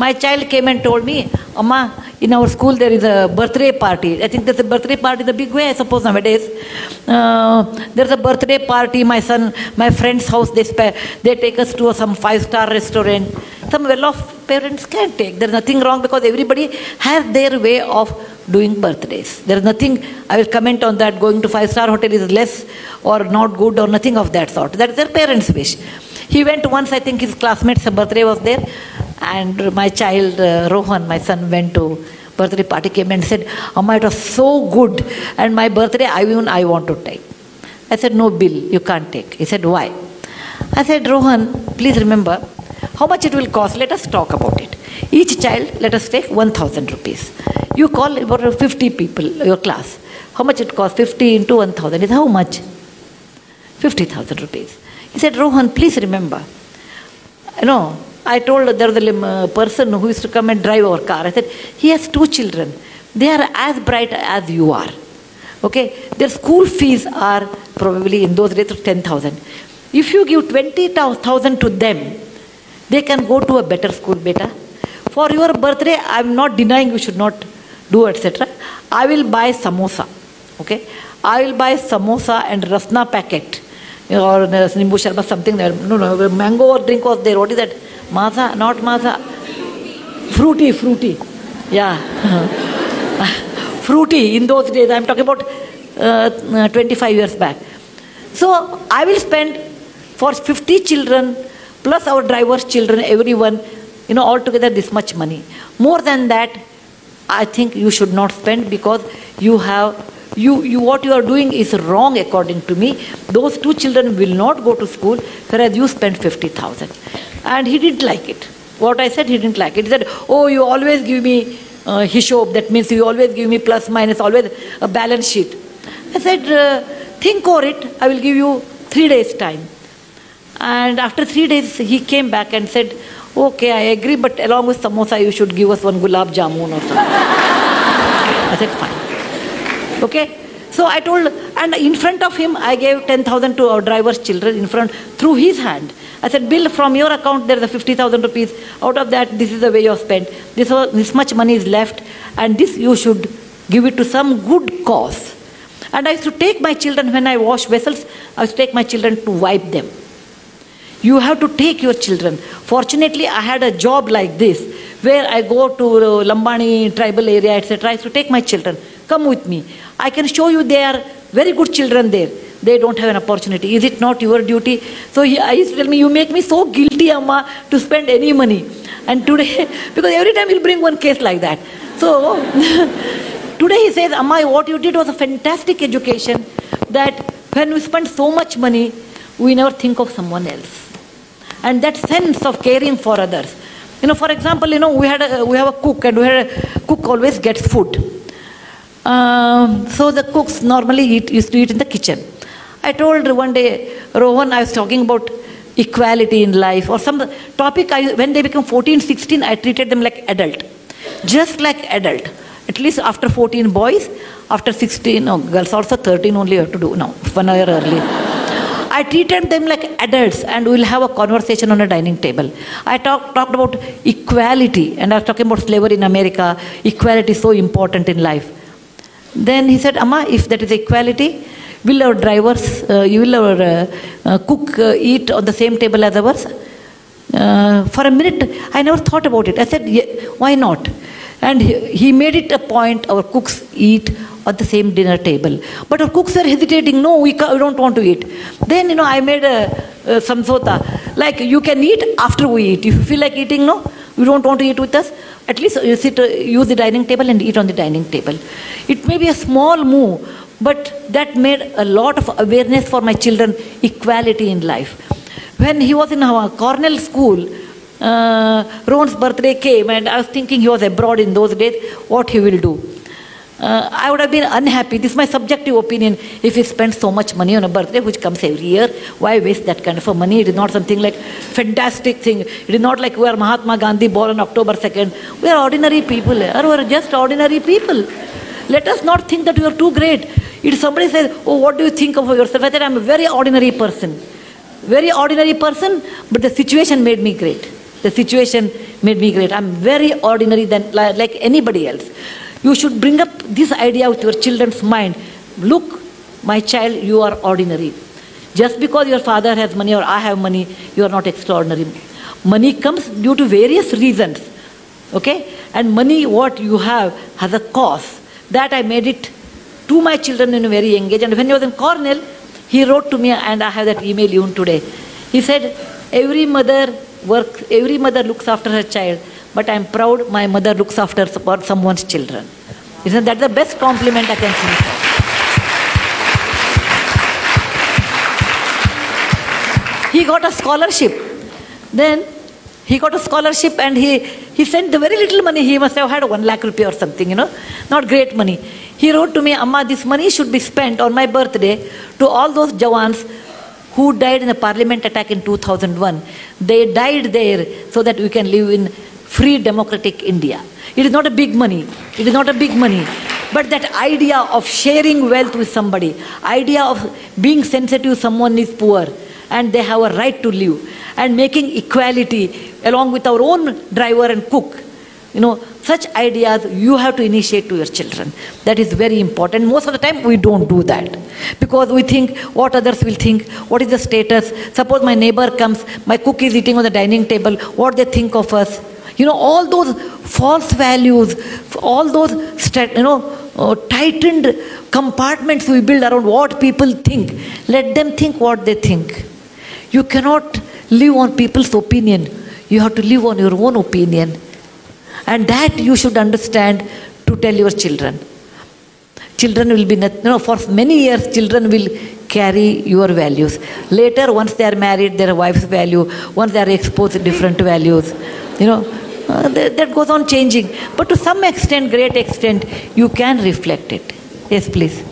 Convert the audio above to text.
My child came and told me, Amma, in our school there is a birthday party. I think there's a birthday party in a big way, I suppose nowadays. There's a birthday party, my friend's house, they take us to some 5-star restaurant. Some well-off parents can take. There's nothing wrong because everybody has their way of doing birthdays. There's nothing, I will comment on that, going to 5-star hotel is less or not good or nothing of that sort. That's their parents' wish. He went once, I think his classmate's birthday was there, and my child, Rohan, my son, went to birthday party, came and said, Amma, it was so good, and my birthday, I want to take. I said, no bill, you can't take. He said, why? I said, Rohan, please remember, how much it will cost, let us talk about it. Each child, let us take 1,000 rupees. You call about 50 people, your class. How much it costs? 50 into 1,000 is how much? 50,000 rupees. He said, Rohan, please remember, I told there was a person who used to come and drive our car. I said, he has 2 children. They are as bright as you are. Okay? Their school fees are probably in those days 10,000. If you give 20,000 to them, they can go to a better school, beta. For your birthday, I am not denying you should not do, etc. I will buy samosa. Okay? I will buy samosa and rasna packet. Or nimbu sharbat, something there. No, mango or drink was there. What is that? Maza, not maza. Fruity. Yeah. Fruity in those days. I am talking about 25 years back. So I will spend for 50 children plus our driver's children, everyone, altogether this much money. More than that, I think you should not spend because what you are doing is wrong according to me. Those 2 children will not go to school, whereas you spend 50,000. And he didn't like it. What I said, he didn't like it. He said, oh, you always give me hishob, that means you always give me plus minus, always a balance sheet. I said, think over it, I will give you 3 days time. And after 3 days, he came back and said, okay, I agree, but along with samosa, you should give us one gulab jamun or something. I said, fine. Okay? So I told, and in front of him, I gave 10,000 to our driver's children in front, through his hand. I said, Bill, from your account, there is a 50,000 rupees. Out of that, this is the way you have spent. This much money is left, and this you should give it to some good cause. And I used to take my children, when I wash vessels, I used to take my children to wipe them. You have to take your children. Fortunately, I had a job like this, where I go to Lambani tribal area, etc. I used to take my children. Come with me. I can show you they are very good children there. They don't have an opportunity. Is it not your duty? So I used to tell me, you make me so guilty, Amma, to spend any money. And today, because every time he'll bring one case like that. So today he says, Amma, what you did was a fantastic education, that when we spend so much money, we never think of someone else. And that sense of caring for others. For example, we have a cook, and cook always gets food. So the cooks normally used to eat in the kitchen. I told one day, Rohan, I was talking about equality in life, or some topic, when they become 14, 16, I treated them like adult. Just like adult. At least after 14 boys, after 16, girls also 13 only have to do, 1 year early. I treated them like adults, and we'll have a conversation on a dining table. I talked about equality, and I was talking about slavery in America. Equality is so important in life. Then he said, Amma, if that is equality, will our drivers, will our cook eat on the same table as ours? For a minute, I never thought about it. I said, yeah, why not? And he made it a point, our cooks eat at the same dinner table. But our cooks are hesitating, no, we don't want to eat. Then, I made a samsota, like you can eat after we eat. If you feel like eating, no, you don't want to eat with us, at least you use the dining table and eat on the dining table. It may be a small move, but that made a lot of awareness for my children, equality in life. When he was in our Cornell school, Ron's birthday came, and I was thinking he was abroad in those days, what he will do. I would have been unhappy, this is my subjective opinion, if he spent so much money on a birthday which comes every year. Why waste that kind of money? It is not something like fantastic thing. It is not like we are Mahatma Gandhi born on October 2nd. We are ordinary people. We are just ordinary people. Let us not think that we are too great. If somebody says, oh, what do you think of yourself? I said, I am a very ordinary person. Very ordinary person, but the situation made me great. The situation made me great. I'm very ordinary than like anybody else. You should bring up this idea with your children's mind. Look, my child, you are ordinary. Just because your father has money or I have money, you are not extraordinary. Money comes due to various reasons. Okay? And money, what you have, has a cost. That I made it to my children in a very young age. And when he was in Cornell, he wrote to me, and I have that email even today. He said, every mother looks after her child, but I'm proud my mother looks after someone's children. Isn't that the best compliment I can think of? He got a scholarship. Then he got a scholarship, and he sent the very little money. He must have had 1 lakh rupee or something, not great money. He wrote to me, Amma, this money should be spent on my birthday to all those Jawans who died in a parliament attack in 2001. They died there so that we can live in free democratic India. It is not a big money. It is not a big money. But that idea of sharing wealth with somebody, idea of being sensitive someone is poor and they have a right to live, and making equality along with our own driver and cook, such ideas you have to initiate to your children. That is very important. Most of the time we don't do that because we think what others will think, what is the status. Suppose my neighbor comes, my cook is eating on the dining table, what they think of us. All those false values, all those tightened compartments we build around what people think. Let them think what they think. You cannot live on people's opinion. You have to live on your own opinion. And that you should understand to tell your children. Children will be, for many years, children will carry your values. Later, once they are married, their wife's value, once they are exposed to different values, that goes on changing. But to some extent, great extent, you can reflect it. Yes, please.